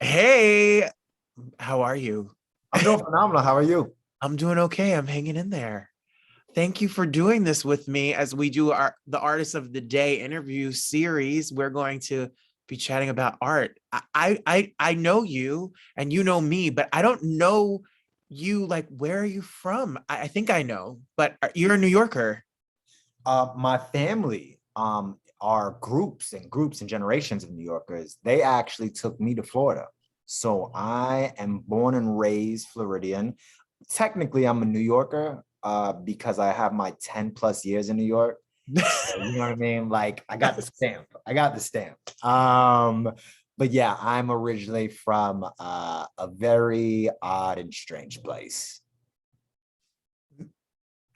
Hey, how are you? I'm doing phenomenal. How are you? I'm doing okay. I'm hanging in there. Thank you for doing this with me as we do our the Artist of the Day interview series. We're going to be chatting about art. I know you and you know me, but I don't know you. Like, where are you from? I think I know, but you're a New Yorker. My family are groups and generations of New Yorkers. They actually took me to Florida. So I am born and raised Floridian. Technically, I'm a New Yorker because I have my 10 plus years in New York. So you know what I mean? Like I got the stamp. I got the stamp. But yeah, I'm originally from a very odd and strange place.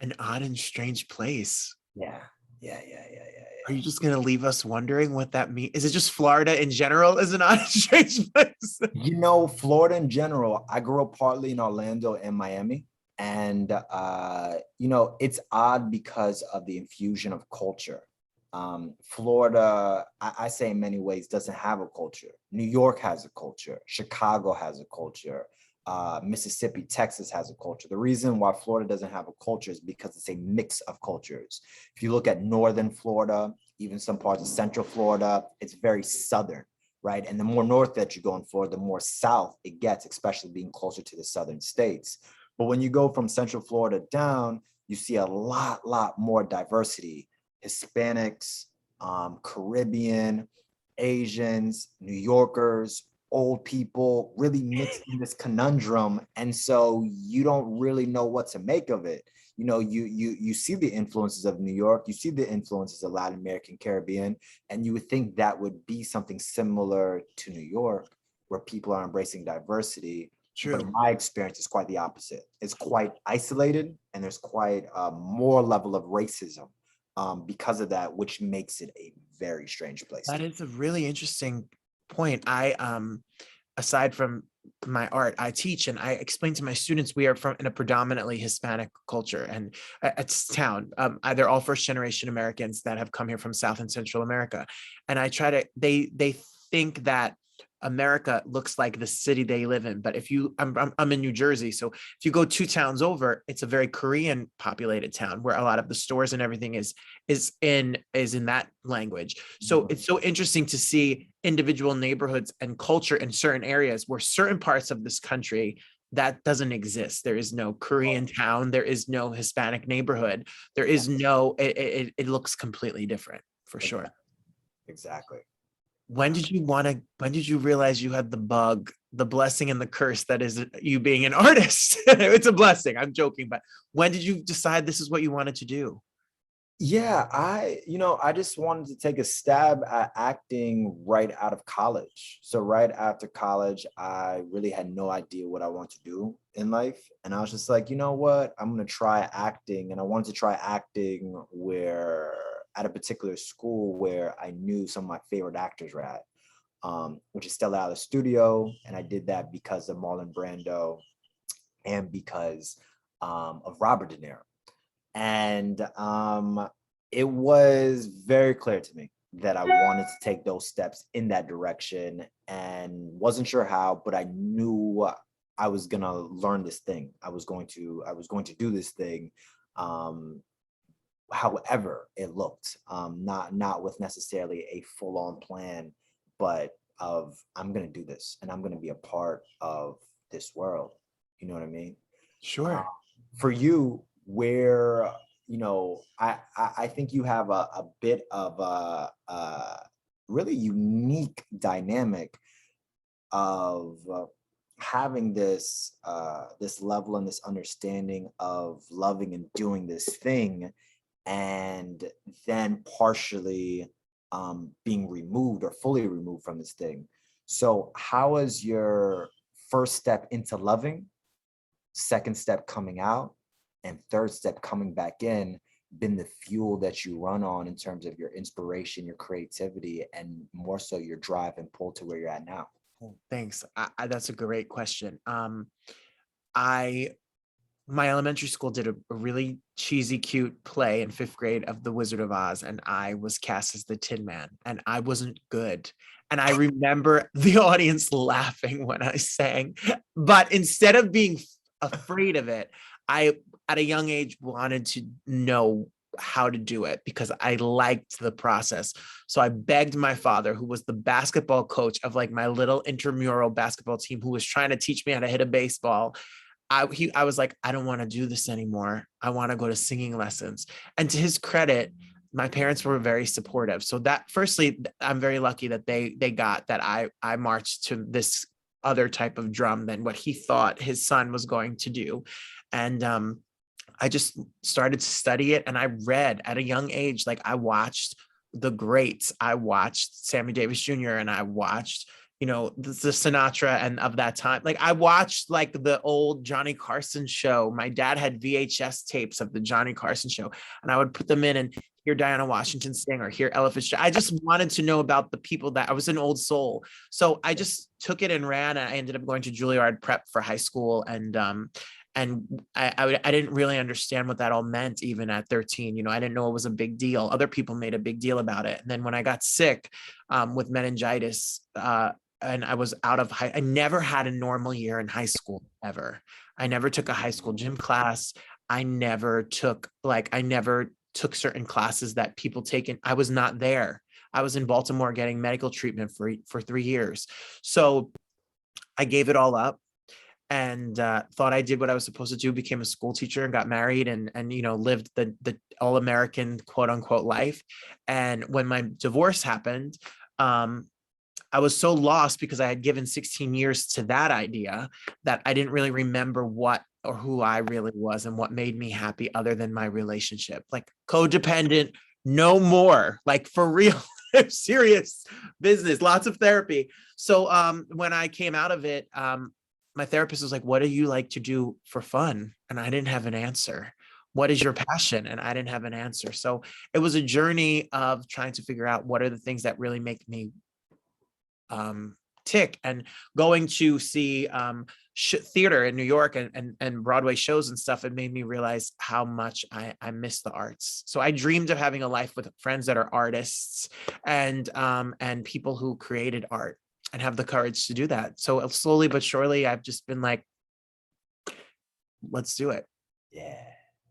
An odd and strange place. Yeah. Yeah. Are you just gonna leave us wondering what that means? Is it just Florida in general is an odd and strange place? Florida in general, I grew up partly in Orlando and Miami. And, it's odd because of the infusion of culture. Florida, I say in many ways, doesn't have a culture. New York has a culture. Chicago has a culture. Mississippi, Texas has a culture. The reason why Florida doesn't have a culture is because it's a mix of cultures. If you look at northern Florida, even some parts of central Florida, it's very southern, right? And the more north that you go in Florida, the more south it gets, especially being closer to the southern states. But when you go from central Florida down, you see a lot more diversity. Hispanics, Caribbean, Asians, New Yorkers, old people, really mixed in this conundrum. And so you don't really know what to make of it. You see the influences of New York, you see the influences of Latin American, Caribbean, and you would think that would be something similar to New York, where people are embracing diversity. But in True. my experience, it's quite the opposite. It's quite isolated, and there's quite a more level of racism because of that, which makes it a very strange place That to be. is a really interesting point. I aside from my art, I teach and I explain to my students we are from in a predominantly Hispanic culture, and it's town. They're all first generation Americans that have come here from South and Central America, and I try to. They think that America looks like the city they live in, but if you, I'm in New Jersey, so if you go two towns over, it's a very Korean populated town where a lot of the stores and everything is in that language. So it's so interesting to see individual neighborhoods and culture in certain areas where certain parts of this country that doesn't exist. There is no Korean town. There is no Hispanic neighborhood. There Yeah, is no. It looks completely different for sure. exactly. Exactly. When did you realize you had the bug, the blessing and the curse that is you being an artist? It's a blessing. I'm joking, but when did you decide this is what you wanted to do? Yeah, I just wanted to take a stab at acting right out of college. So right after college, I really had no idea what I want to do in life. And I was just like, you know what? I'm gonna try acting. And I wanted to try acting where at a particular school where I knew some of my favorite actors were at, which is Stella out of the studio. And I did that because of Marlon Brando and because of Robert De Niro. And it was very clear to me that I wanted to take those steps in that direction and wasn't sure how, but I knew I was gonna learn this thing. I was going to do this thing. Um, however it looked, not with necessarily a full-on plan, but of I'm gonna do this and I'm gonna be a part of this world. You know what I mean? uh, Sure. for you, where I think you have a bit of a really unique dynamic of having this level and this understanding of loving and doing this thing, and then partially being removed or fully removed from this thing. So how is your first step into loving, second step coming out, and third step coming back in been the fuel that you run on in terms of your inspiration, your creativity, and more so your drive and pull to where you're at now? Thanks. That's a great question. I my elementary school did a really cheesy, cute play in 5th grade of The Wizard of Oz, and I was cast as the Tin Man, and I wasn't good. And I remember the audience laughing when I sang, but instead of being afraid of it, I, at a young age, wanted to know how to do it because I liked the process. So I begged my father, who was the basketball coach of like my little intramural basketball team, who was trying to teach me how to hit a baseball. I was like, I don't want to do this anymore. I want to go to singing lessons. And to his credit, my parents were very supportive. So that, firstly, I'm very lucky that they got that I marched to this other type of drum than what he thought his son was going to do. And I just started to study it, and I read at a young age. Like, I watched the greats. I watched Sammy Davis Jr. and I watched, the Sinatra and of that time. Like, I watched like the old Johnny Carson show. My dad had VHS tapes of the Johnny Carson show, and I would put them in and hear Diana Washington sing or hear Ella Fitzgerald. I just wanted to know about the people. That I was an old soul. So I just took it and ran, and I ended up going to Juilliard prep for high school. And I didn't really understand what that all meant even at 13. I didn't know it was a big deal. Other people made a big deal about it. And then when I got sick with meningitis, and I was out of I never had a normal year in high school ever. I never took a high school gym class. I never took certain classes that people take in. I was not there. I was in Baltimore getting medical treatment for 3 years. So I gave it all up and thought I did what I was supposed to do, became a school teacher and got married and lived the all-American quote unquote life. And when my divorce happened, I was so lost because I had given 16 years to that idea that I didn't really remember what or who I really was and what made me happy other than my relationship. Like, codependent, no more, like, for real. Serious business, lots of therapy. So when I came out of it, my therapist was like, what do you like to do for fun? And I didn't have an answer. What is your passion? And I didn't have an answer. So it was a journey of trying to figure out what are the things that really make me tick, and going to see theater in New York and Broadway shows and stuff. It made me realize how much I miss the arts. So I dreamed of having a life with friends that are artists and people who created art and have the courage to do that. So slowly but surely, I've just been like, let's do it. Yeah.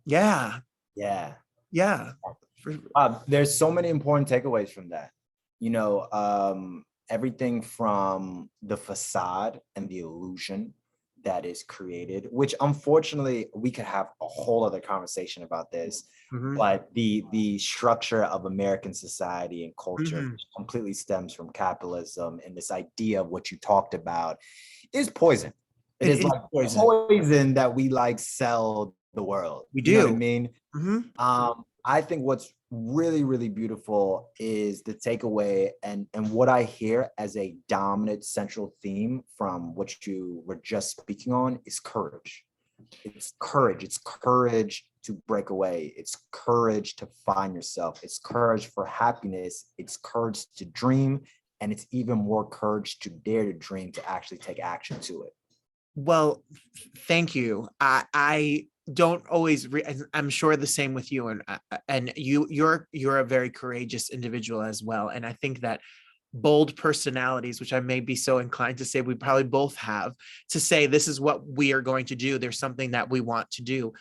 Yeah. Yeah. Yeah. There's so many important takeaways from that. Everything from the facade and the illusion that is created, which unfortunately we could have a whole other conversation about this, but the structure of American society and culture which completely stems from capitalism, and this idea of what you talked about is poison. It is like poison that we like sell the world. We do. You know what I mean? I think what's really, really beautiful is the takeaway and what I hear as a dominant central theme from what you were just speaking on is courage. It's courage. It's courage to break away. It's courage to find yourself. It's courage for happiness. It's courage to dream. And it's even more courage to dare to dream, to actually take action to it. Well, thank you. I don't always I'm sure the same with you, and you're a very courageous individual as well. And I think that bold personalities, which I may be so inclined to say we probably both have, to say this is what we are going to do, there's something that we want to do.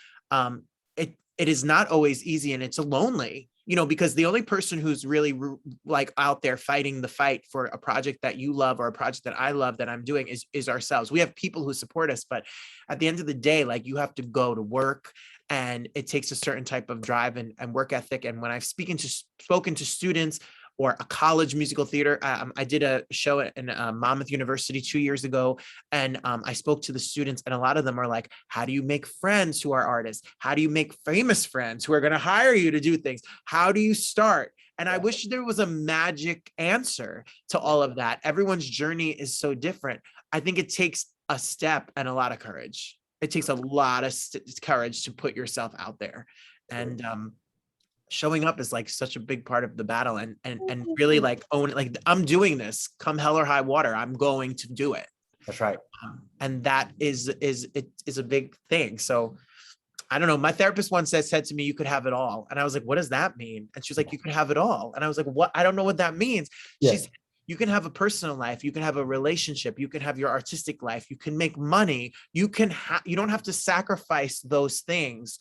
It is not always easy, and it's lonely, because the only person who's really like out there fighting the fight for a project that you love or a project that I love that I'm doing is ourselves. We have people who support us, but at the end of the day, like, you have to go to work, and it takes a certain type of drive and work ethic. And when I've spoken to students or a college musical theater, I did a show in Monmouth University 2 years ago, and I spoke to the students, and a lot of them are like, how do you make friends who are artists? How do you make famous friends who are going to hire you to do things? How do you start? And I wish there was a magic answer to all of that. Everyone's journey is so different. I think it takes a step and a lot of courage. It takes a lot of courage to put yourself out there. And showing up is like such a big part of the battle, and really like own it. Like, I'm doing this, come hell or high water, I'm going to do it. That's right. And that is a big thing. So I don't know. My therapist once said to me, you could have it all. And I was like, what does that mean? And she was like, you could have it all. And I was like, what? I don't know what that means. Yeah. She's, you can have a personal life. You can have a relationship. You can have your artistic life. You can make money. You can you don't have to sacrifice those things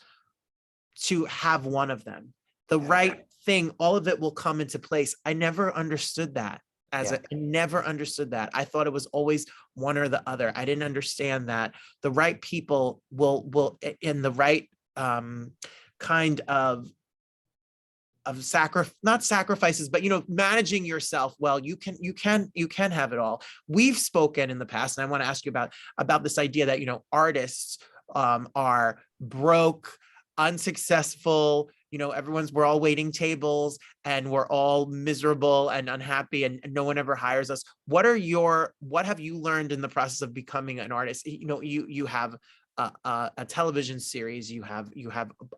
to have one of them. The right thing, all of it will come into place. I never understood that. I never understood that. I thought it was always one or the other. I didn't understand that the right people will in the right kind of not sacrifices, but managing yourself well, you can have it all. We've spoken in the past, and I want to ask you about this idea that artists are broke, unsuccessful, we're all waiting tables and we're all miserable and unhappy, and no one ever hires us. What have you learned in the process of becoming an artist? You have a television series, you have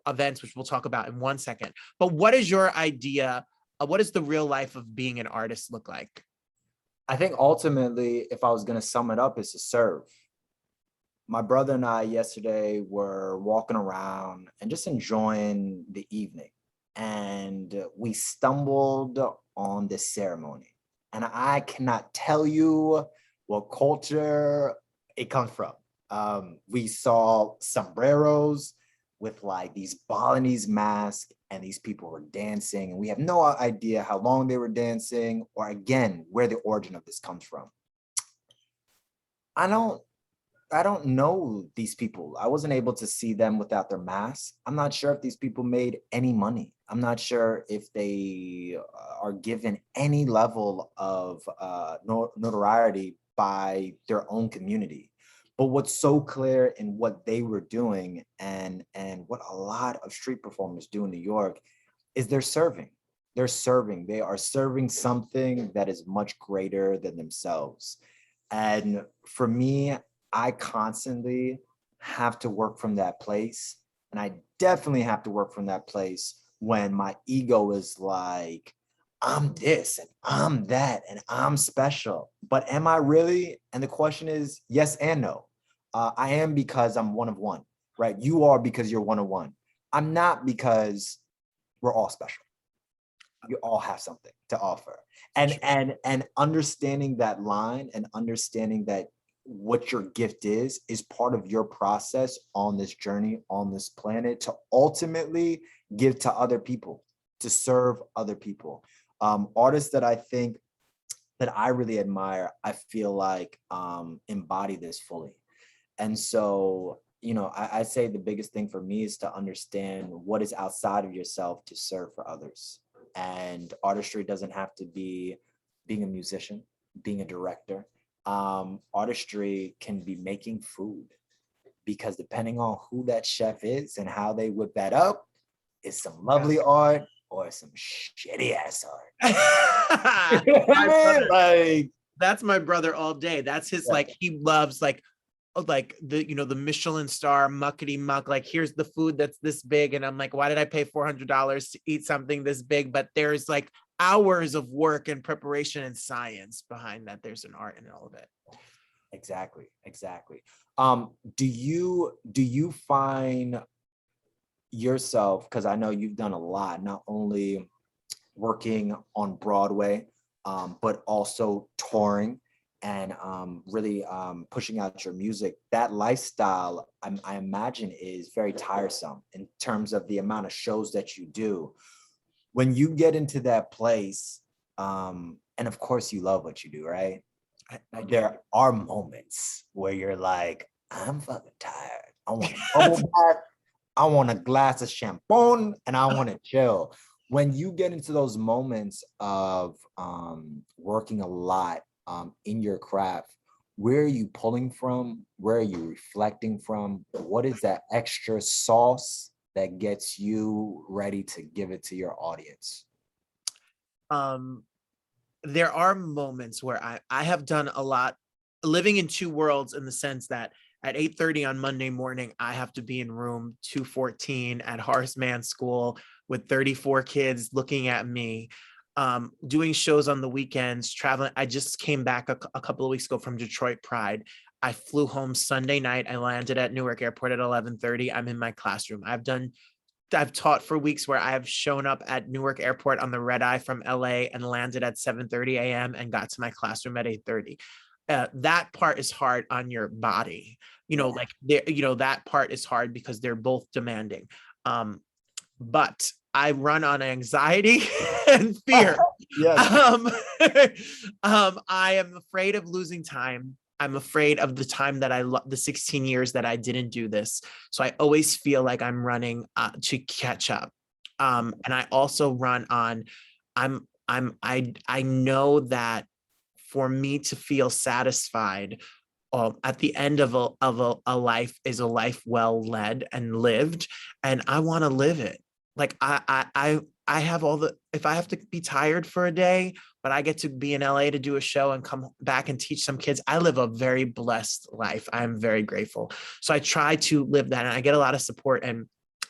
events, which we'll talk about in 1 second, but what is your idea? What does the real life of being an artist look like? I think ultimately, if I was going to sum it up, is to serve. My brother and I yesterday were walking around and just enjoying the evening, and we stumbled on this ceremony. And I cannot tell you what culture it comes from. We saw sombreros with like these Balinese masks, and these people were dancing, and we have no idea how long they were dancing, or again, where the origin of this comes from. I don't know these people. I wasn't able to see them without their masks. I'm not sure if these people made any money. I'm not sure if they are given any level of notoriety by their own community. But what's so clear in what they were doing, and what a lot of street performers do in New York, is they're serving. They're serving. They are serving something that is much greater than themselves. And for me, I constantly have to work from that place. And I definitely have to work from that place when my ego is like, I'm this and I'm that and I'm special. But am I really? And the question is yes and no. I am because I'm one of one, right? You are because you're one of one. I'm not because we're all special. You all have something to offer. And understanding that line, and understanding that what your gift is part of your process on this journey, on this planet, to ultimately give to other people, to serve other people. Artists that I think that I really admire, I feel like embody this fully. And so, I say the biggest thing for me is to understand what is outside of yourself to serve for others. And artistry doesn't have to be being a musician, being a director. Artistry can be making food, because depending on who that chef is and how they whip that up, it's some lovely art or some shitty ass art. Like, that's my brother all day. That's his, like, he loves like the Michelin star muckety muck, like, here's the food that's this big, and I'm like, why did I pay $400 to eat something this big? But there's like hours of work and preparation and science behind that. There's an art in all of it. Exactly. Do you find yourself, because I know you've done a lot, not only working on Broadway, but also touring and really pushing out your music, that lifestyle, I imagine, is very tiresome in terms of the amount of shows that you do. When you get into that place, and of course you love what you do, right? There are moments where you're like, I'm fucking tired. I want a bubble bath. I want a glass of champagne, and I want to chill. When you get into those moments of working a lot in your craft, where are you pulling from? Where are you reflecting from? What is that extra sauce that gets you ready to give it to your audience? There are moments where I have done a lot, living in two worlds, in the sense that at 8:30 on Monday morning, I have to be in room 214 at Horace Mann School with 34 kids looking at me. doing shows on the weekends, traveling. I just came back a couple of weeks ago from Detroit Pride. I flew home Sunday night. I landed at Newark Airport at 11:30. I'm in my classroom. I've taught for weeks where I've shown up at Newark Airport on the red eye from LA and landed at 7:30 a.m. and got to my classroom at 8:30. That part is hard on your body, like that part is hard because they're both demanding. But I run on anxiety and fear. Yes. I am afraid of losing time. I'm afraid of the time that the 16 years that I didn't do this. So I always feel like I'm running to catch up. And I also run on, I know that for me to feel satisfied at the end of a life is a life well led and lived, and I want to live it. Like I have if I have to be tired for a day, but I get to be in LA to do a show and come back and teach some kids, I live a very blessed life. I'm very grateful. So I try to live that, and I get a lot of support. And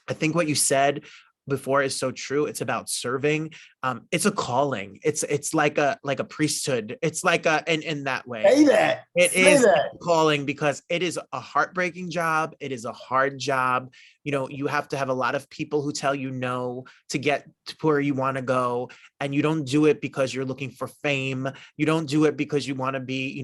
I think what you said before is so true. It's about serving. It's a calling. It's like a priesthood. It's like in that way. Say that. It is a calling because it is a heartbreaking job. It is a hard job. You have to have a lot of people who tell you no to get to where you want to go. And you don't do it because you're looking for fame. You don't do it because you want to be,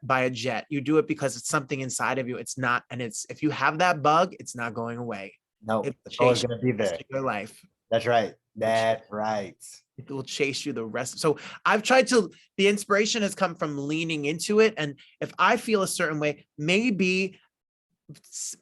buy a jet. You do it because it's something inside of you. It's not, and if you have that bug, it's not going away. No, it's always going to be there. Your life. That's right. That's right. It will chase you the rest. So I've tried the inspiration has come from leaning into it. And if I feel a certain way, maybe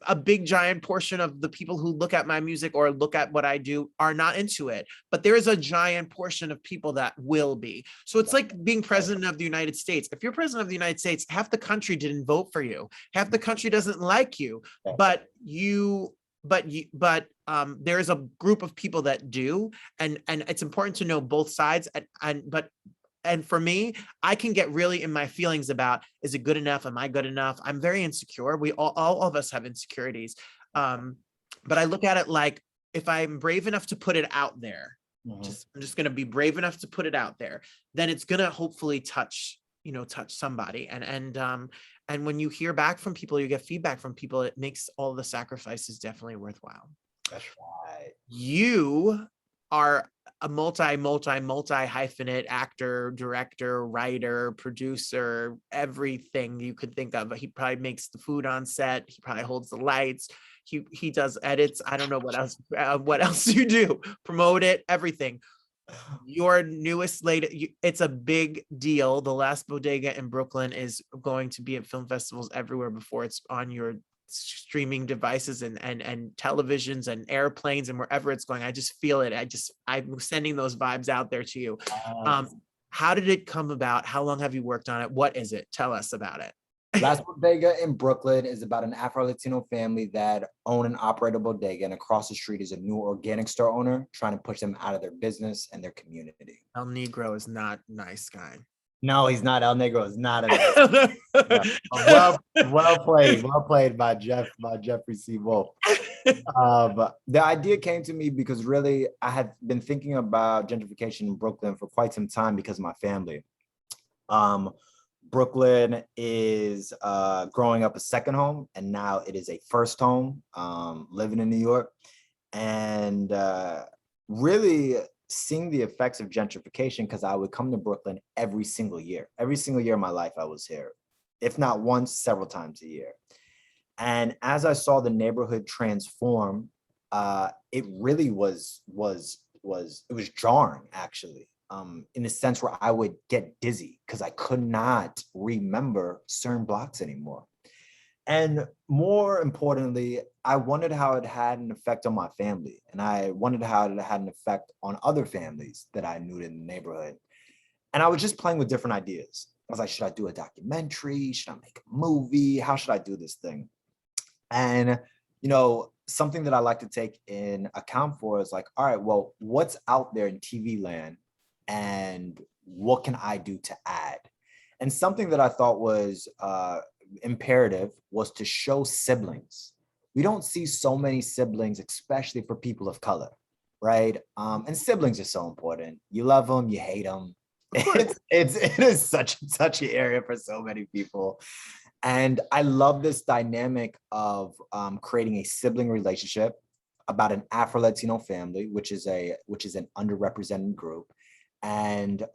a big giant portion of the people who look at my music or look at what I do are not into it, but there is a giant portion of people that will be. So it's like being president of the United States. If you're president of the United States, half the country didn't vote for you. Half the country doesn't like you, but there's a group of people that do, and it's important to know both sides. And for me, I can get really in my feelings about, is it good enough? Am I good enough? I'm very insecure. We all of us have insecurities. But I look at it like, if I'm brave enough to put it out there, I'm just going to be brave enough to put it out there, then it's going to hopefully touch somebody. And when you hear back from people, you get feedback from people, it makes all the sacrifices definitely worthwhile. That's right. You are a multi hyphenate actor, director, writer, producer, everything you could think of. He probably makes the food on set. He probably holds the lights. He does edits. I don't know what else you do. Promote it, everything. Your newest it's a big deal. The last Bodega in Brooklyn is going to be at film festivals everywhere before it's on your streaming devices and televisions and airplanes and wherever it's going. I just feel it. I'm sending those vibes out there to you. How did it come about? How long have you worked on it? What is it? Tell us about it. Last Bodega in Brooklyn is about an Afro-Latino family that own and operate a bodega, and across the street is a new organic store owner trying to push them out of their business and their community. El Negro is not a nice guy. No, he's not. El Negro is not a nice guy. Well played by Jeffrey C. Wolf. The idea came to me because really I had been thinking about gentrification in Brooklyn for quite some time because of my family. Brooklyn is growing up a second home, and now it is a first home, living in New York, and really seeing the effects of gentrification, because I would come to Brooklyn every single year. Every single year of my life I was here, if not once, several times a year. And as I saw the neighborhood transform, it really was jarring, actually. In the sense where I would get dizzy because I could not remember certain blocks anymore. And more importantly, I wondered how it had an effect on my family. And I wondered how it had an effect on other families that I knew in the neighborhood. And I was just playing with different ideas. I was like, should I do a documentary? Should I make a movie? How should I do this thing? And, something that I like to take in account for is like, all right, well, what's out there in TV land? And what can I do to add? And something that I thought was imperative was to show siblings. We don't see so many siblings, especially for people of color. right? And siblings are so important. You love them, you hate them. Of course. It is such a touchy area for so many people. And I love this dynamic of creating a sibling relationship about an Afro-Latino family, which is an underrepresented group, and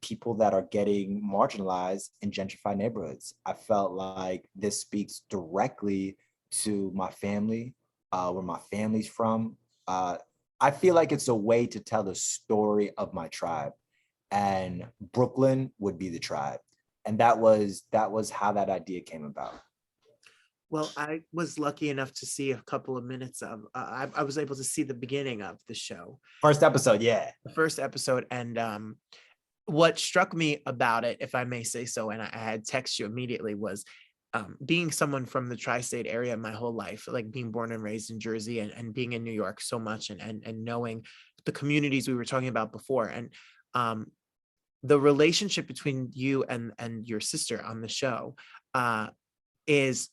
people that are getting marginalized in gentrified neighborhoods. I felt like this speaks directly to my family, where my family's from. I feel like it's a way to tell the story of my tribe, and Brooklyn would be the tribe. And that was how that idea came about. Well, I was lucky enough to see a couple of minutes of, I was able to see the beginning of the show, First episode, yeah. the first episode. And what struck me about it, if I may say so, and I had text you immediately, was being someone from the tri-state area my whole life, like being born and raised in Jersey, and being in New York so much, and knowing the communities we were talking about before. And the relationship between you and your sister on the show is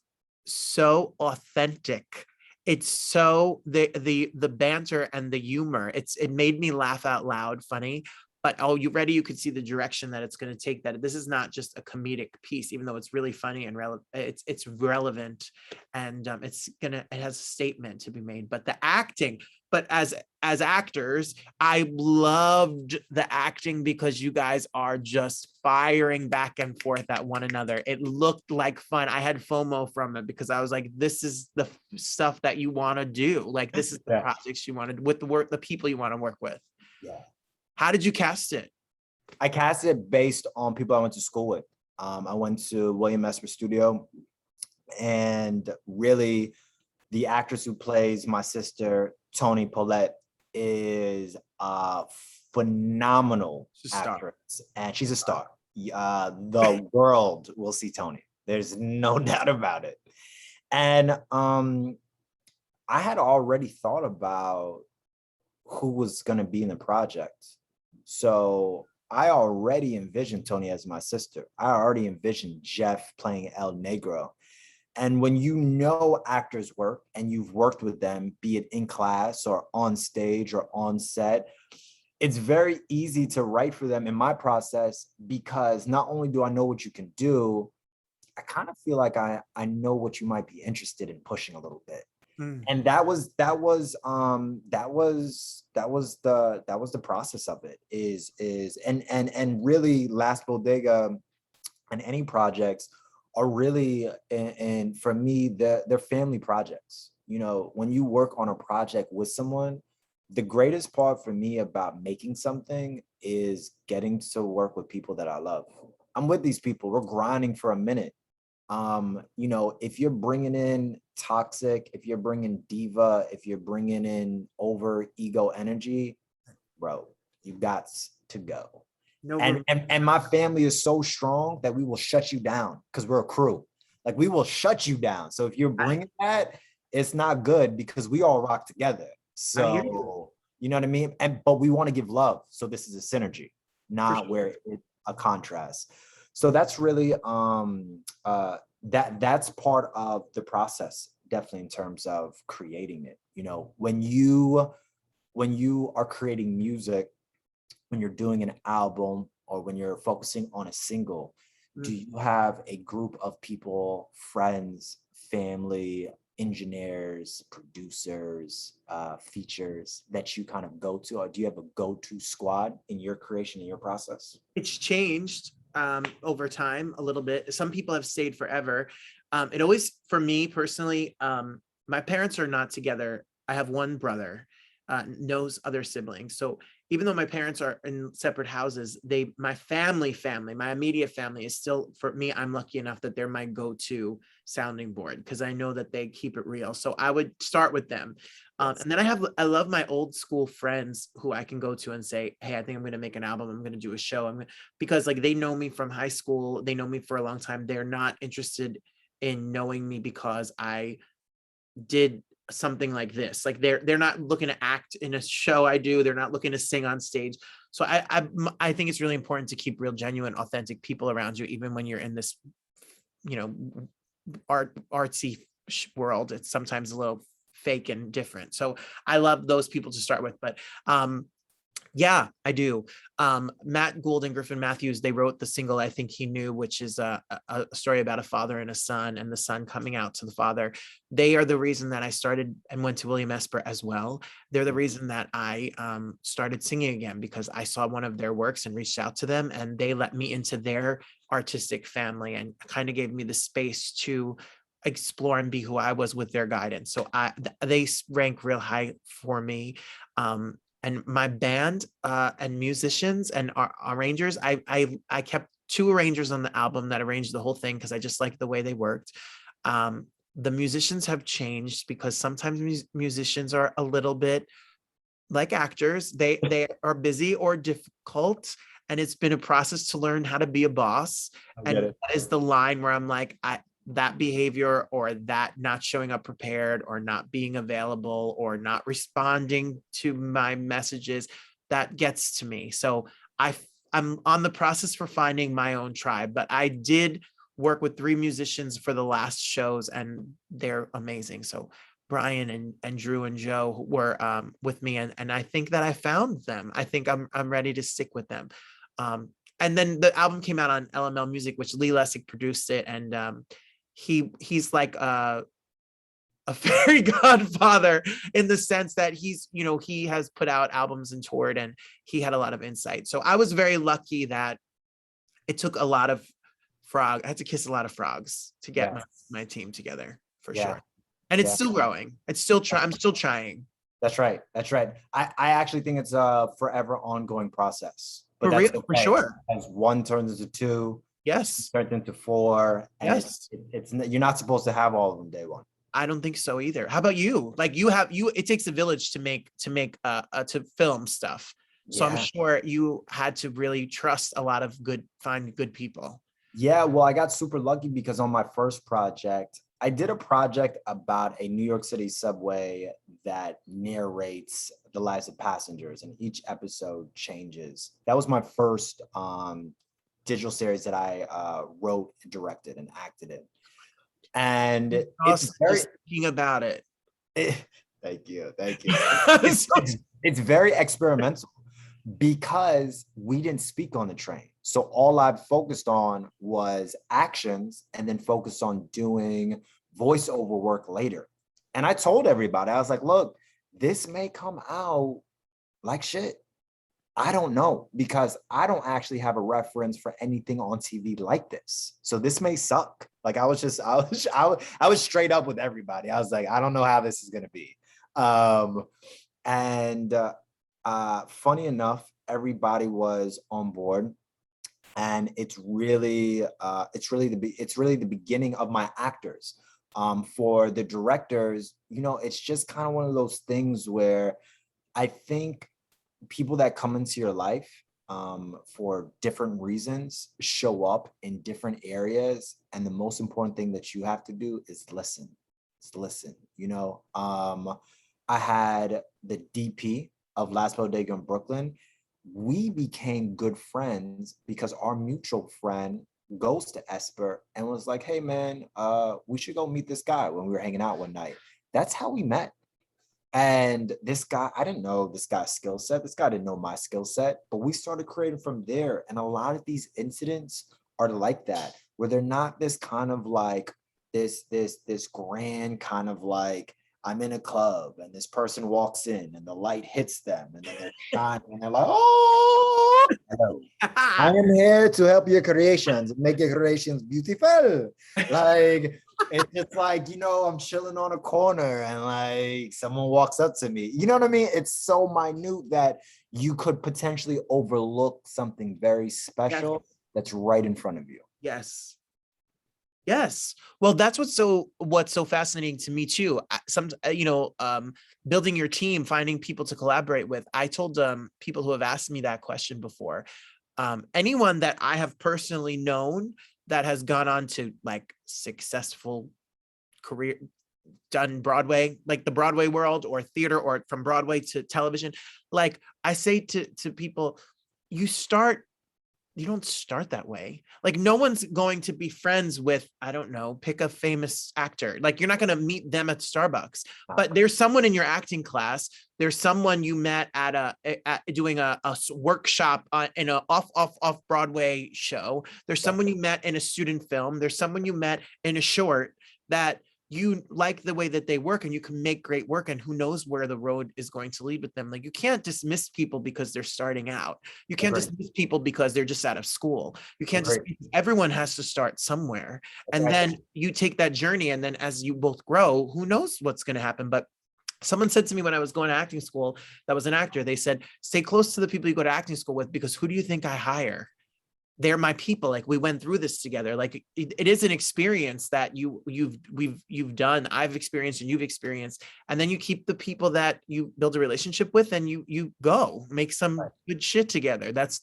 so authentic. It's so the banter and the humor. It made me laugh out loud, funny. But you ready? You could see the direction that it's going to take. That this is not just a comedic piece, even though it's really funny and relevant. It's relevant, and it has a statement to be made. But the acting, but as actors, I loved the acting because you guys are just firing back and forth at one another. It looked like fun. I had FOMO from it because I was like, this is the stuff that you want to do. Like, this is the projects you wanted with the people you want to work with. Yeah. How did you cast it? I cast it based on people I went to school with. I went to William Esper Studio, and really the actress who plays my sister, Toni Collette, is a phenomenal actress, and she's a star. The world will see Toni. There's no doubt about it. And I had already thought about who was going to be in the project. So I already envisioned Toni as my sister. I already envisioned Jeff playing El Negro. And when you know actors work and you've worked with them, be it in class or on stage or on set, it's very easy to write for them in my process, because not only do I know what you can do, I kind of feel like I know what you might be interested in pushing a little bit. And that was the process of it, is and really Last Bodega and any projects are really, and for me, they're family projects. You know, when you work on a project with someone, the greatest part for me about making something is getting to work with people that I love. I'm with these people, we're grinding for a minute. You know, if you're bringing in toxic, if you're bringing diva, if you're bringing in over ego energy, bro, you got to go. No, and my family is so strong that we will shut you down, because we're a crew. Like, we will shut you down. So if you're bringing that, it's not good, because we all rock together. So you know what I mean? But we want to give love. So this is a synergy, not where it's a contrast. So that's really that's part of the process, definitely, in terms of creating it. You know, when you are creating music, when you're doing an album, or when you're focusing on a single, do you have a group of people, friends, family, engineers, producers, features that you kind of go to, or do you have a go-to squad in your creation, in your process? It's changed over time a little bit. Some people have stayed forever. It always, for me personally, my parents are not together. I have one brother, no other siblings. So even though my parents are in separate houses, my immediate family is still, for me, I'm lucky enough that they're my go-to sounding board, because I know that they keep it real. So I would start with them. And then I love my old school friends who I can go to and say, hey, I think I'm going to make an album. I'm going to do a show. Because like, they know me from high school. They know me for a long time. They're not interested in knowing me because I did something like this. Like, they're not looking to act in a show I do. They're not looking to sing on stage. So I think it's really important to keep real, genuine, authentic people around you, even when you're in this, you know, artsy world. It's sometimes a little fake and different. So I love those people to start with. But yeah, I do. Matt Gould and Griffin Matthews, they wrote the single I Think He Knew, which is a story about a father and a son, and the son coming out to the father. They are the reason that I started and went to William Esper as well. They're the reason that I started singing again, because I saw one of their works and reached out to them, and they let me into their artistic family and kind of gave me the space to explore and be who I was with their guidance. So they rank real high for me. And my band and musicians and arrangers, I kept 2 arrangers on the album that arranged the whole thing because I just liked the way they worked. The musicians have changed because sometimes musicians are a little bit like actors. They are busy or difficult, and it's been a process to learn how to be a boss. And that is the line where I'm like, that behavior or that not showing up prepared or not being available or not responding to my messages, that gets to me. So I'm on the process for finding my own tribe, but I did work with 3 musicians for the last shows and they're amazing. So Brian and Drew and Joe were with me, and I think that I found them. I think I'm ready to stick with them. And then the album came out on LML Music, which Lee Lessig produced it, and he's like a fairy godfather in the sense that he's, he has put out albums and toured, and he had a lot of insight. So I was very lucky that it took a lot of I had to kiss a lot of frogs to get my team together, for sure. And it's still growing. It's still I'm still trying. That's right. I actually think it's a forever ongoing process. But for sure. As 1 turns into 2, yes, turns into 4, and it's you're not supposed to have all of them day one. I don't think so either. How about you? Like it takes a village to film stuff. So I'm sure you had to really trust a lot of find good people. Yeah, well, I got super lucky because on my first project, I did a project about a New York City subway that narrates the lives of passengers, and each episode changes. That was my first digital series that I wrote, directed, and acted in. And it's very thinking about it. Thank you. It's very experimental because we didn't speak on the train. So all I focused on was actions and then focused on doing voiceover work later. And I told everybody, I was like, look, this may come out like shit. I don't know, because I don't actually have a reference for anything on TV like this. So this may suck. Like I was straight up with everybody. I was like, I don't know how this is going to be. Funny enough, everybody was on board, and it's really the beginning of my actors. For the directors, it's just kind of one of those things where I think people that come into your life for different reasons show up in different areas, and the most important thing that you have to do is listen. I had the DP of Last Bodega in Brooklyn. We became good friends because our mutual friend goes to Esper and was like, hey man, we should go meet this guy when we were hanging out one night. That's how we met. And this guy, I didn't know this guy's skill set. This guy didn't know my skill set, but we started creating from there. And a lot of these incidents are like that, where they're not this kind of like this grand kind of like, I'm in a club and this person walks in and the light hits them and then they're shining and they're like, oh, hello. I am here to help your creations, make your creations beautiful. Like, it's just like, I'm chilling on a corner and like someone walks up to me. You know what I mean? It's so minute that you could potentially overlook something very special that's right in front of you. Yes. Well, that's what's so fascinating to me too. Building your team, finding people to collaborate with. I told people who have asked me that question before, anyone that I have personally known that has gone on to like successful career, done Broadway, like the Broadway world or theater, or from Broadway to television. Like I say to people, you start you don't start that way. Like no one's going to be friends with, I don't know, pick a famous actor. Like you're not going to meet them at Starbucks, but there's someone in your acting class. There's someone you met at doing a workshop in a off Broadway show. There's someone you met in a student film. There's someone you met in a short that you like the way that they work and you can make great work, and who knows where the road is going to lead with them. Like you can't dismiss people because they're starting out. You can't dismiss people because they're just out of school. You can't just, everyone has to start somewhere. And then you take that journey, and then as you both grow, who knows what's going to happen. But someone said to me when I was going to acting school, that was an actor, they said, stay close to the people you go to acting school with, because who do you think I hire? They're my people. Like we went through this together. Like it is an experience that you've done, I've experienced, and you've experienced. And then you keep the people that you build a relationship with, and you go make some good shit together. That's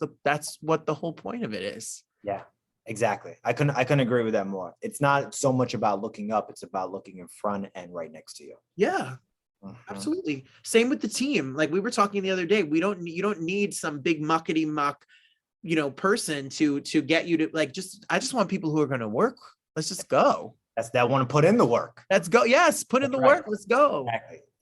what the whole point of it is. Yeah, exactly. I couldn't agree with that more. It's not so much about looking up, it's about looking in front and right next to you. Yeah. Absolutely. Same with the team. Like we were talking the other day, you don't need some big muckety muck, person to get you to I just want people who are going to work. Let's just go. That's that want to put in the work. Let's go. Yes. Put in the work. Let's go.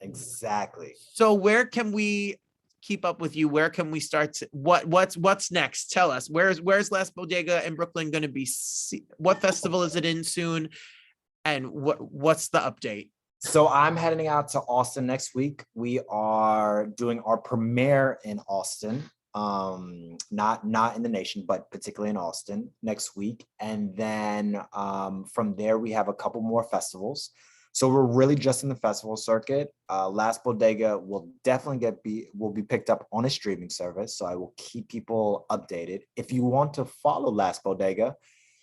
Exactly. So where can we keep up with you? Where can we start? What's next? Tell us. Where's Last Bodega in Brooklyn going to be? What festival is it in soon? And what's the update? So I'm heading out to Austin next week. We are doing our premiere in Austin. Not in the nation, but particularly in Austin next week. And then from there, we have a couple more festivals. So we're really just in the festival circuit. Last Bodega will definitely will be picked up on a streaming service. So I will keep people updated. If you want to follow Last Bodega,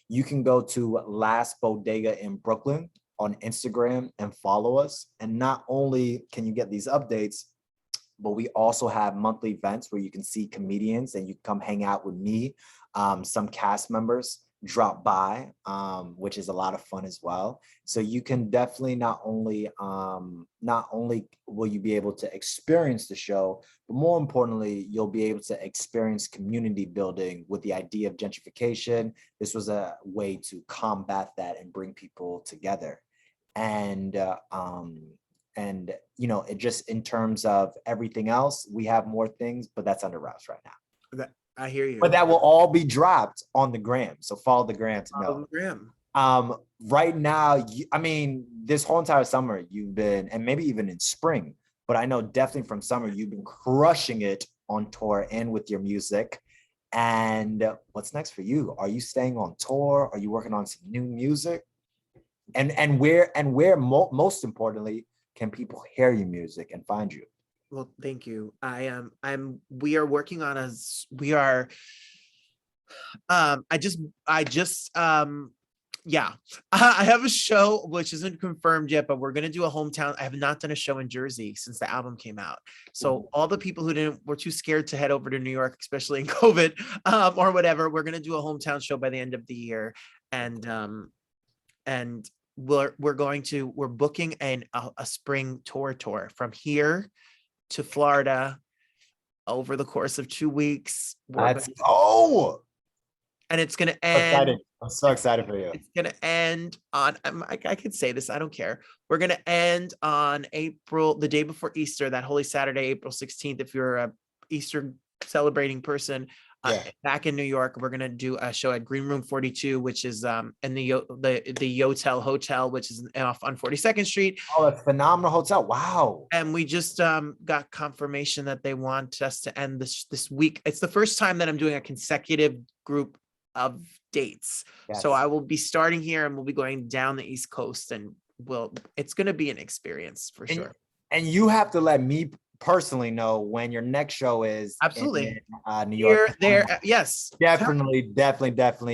you can go to Last Bodega in Brooklyn on Instagram and follow us. And not only can you get these updates, but we also have monthly events where you can see comedians and you come hang out with me. Some cast members drop by, which is a lot of fun as well. So you can definitely not only will you be able to experience the show, but more importantly, you'll be able to experience community building with the idea of gentrification. This was a way to combat that and bring people together. And it just, in terms of everything else, we have more things, but that's under wraps right now. I hear you. But that will all be dropped on the gram. So follow the gram to know. Follow the gram. Right now, this whole entire summer you've been, and maybe even in spring, but I know definitely from summer, you've been crushing it on tour and with your music. And what's next for you? Are you staying on tour? Are you working on some new music? And where most importantly, can people hear your music and find you? Well, thank you. We are working on I have a show which isn't confirmed yet, but we're going to do a hometown. I have not done a show in Jersey since the album came out. So all the people who were too scared to head over to New York, especially in COVID, or whatever, we're going to do a hometown show by the end of the year. And we're booking a spring tour from here to Florida over the course of 2 weeks. And it's going to end. I'm so excited for you. It's going to end on, I could say this, I don't care. We're going to end on the day before Easter, that Holy Saturday, April 16th. If you're a Easter celebrating person, back in New York, we're going to do a show at Green Room 42, which is in the Yotel Hotel, which is off on 42nd Street. Oh, that's a phenomenal hotel. Wow. And we just got confirmation that they want us to end this week. It's the first time that I'm doing a consecutive group of dates. Yes. So I will be starting here and we'll be going down the East Coast, and it's going to be an experience for sure. And you have to let me personally know when your next show is. Absolutely. In New York. There, yes. Definitely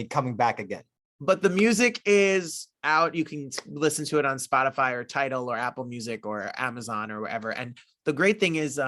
coming back again. But the music is out. You can listen to it on Spotify or Tidal or Apple Music or Amazon or wherever. And the great thing is,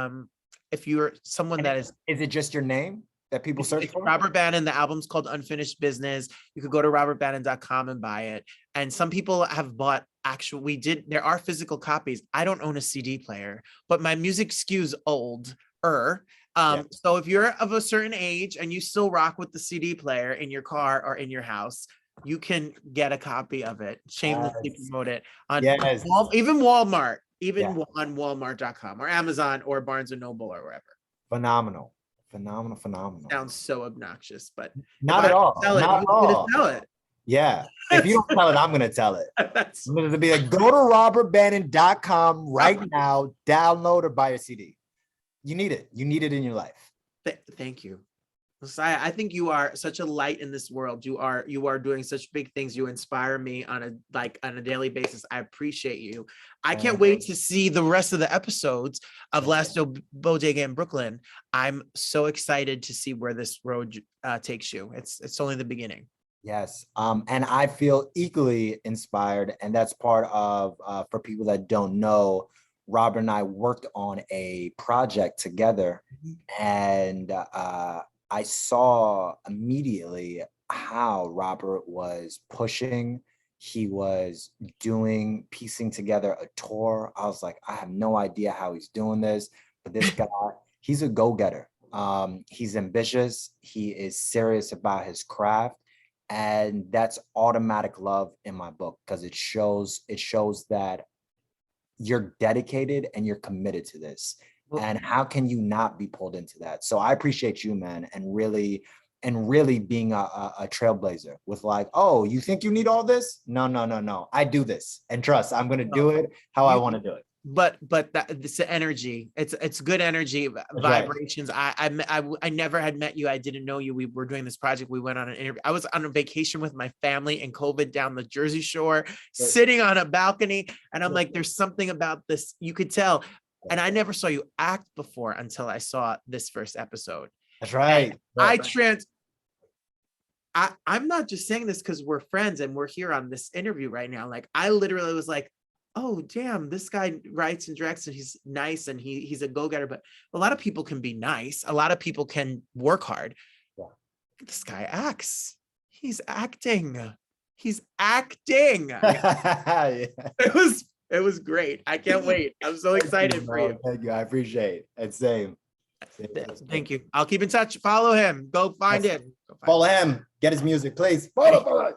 if you're someone is it just your name that people search for? Robert Bannon. The album's called Unfinished Business. You could go to robertbannon.com and buy it. And some people have bought there are physical copies. I don't own a CD player, but my music skews older. Yeah. So if you're of a certain age and you still rock with the CD player in your car or in your house, you can get a copy of it. Shamelessly Yes. promote it on Yes. even Walmart, Yeah. even on Walmart.com or Amazon or Barnes and Noble or wherever. Phenomenal. Phenomenal. Phenomenal. Sounds so obnoxious, but if Not I at don't all. sell it, Not at who's gonna all. sell it? Yeah. If you don't tell it, I'm going to tell it. That's I'm going to be like, go to robertbannon.com right now, download or buy a CD. You need it. You need it in your life. Thank you. Mosiah, I think you are such a light in this world. You are doing such big things. You inspire me on a daily basis. I appreciate you. I can't wait to see the rest of the episodes of Last Bodega in Brooklyn. I'm so excited to see where this road takes you. It's only the beginning. Yes. And I feel equally inspired. And that's part of, for people that don't know, Robert and I worked on a project together. And I saw immediately how Robert was pushing. He was piecing together a tour. I was like, I have no idea how he's doing this, but this guy, he's a go-getter. He's ambitious. He is serious about his craft. And that's automatic love in my book because it shows that you're dedicated and you're committed to this. And how can you not be pulled into that? So I appreciate you, man, and really being a trailblazer with like, oh, you think you need all this? No. I do this, and trust, I'm gonna do it how I want to do it. But it's the energy. It's good energy, vibrations. Right. I never had met you. I didn't know you. We were doing this project. We went on an interview. I was on a vacation with my family in COVID down the Jersey Shore, sitting on a balcony, and I'm like, there's something about this. You could tell. And I never saw you act before until I saw this first episode. That's right. I'm not just saying this because we're friends and we're here on this interview right now. Like, I literally was like, oh, damn, this guy writes and directs and he's nice and he's a go-getter. But a lot of people can be nice. A lot of people can work hard. Yeah. This guy acts. He's acting. He's acting. Yeah. It was great. I can't wait. I'm so excited for you. Thank you. I appreciate it. Same. Thank you. I'll keep in touch. Follow him. Go find him. Follow him. Get his music, please. Follow.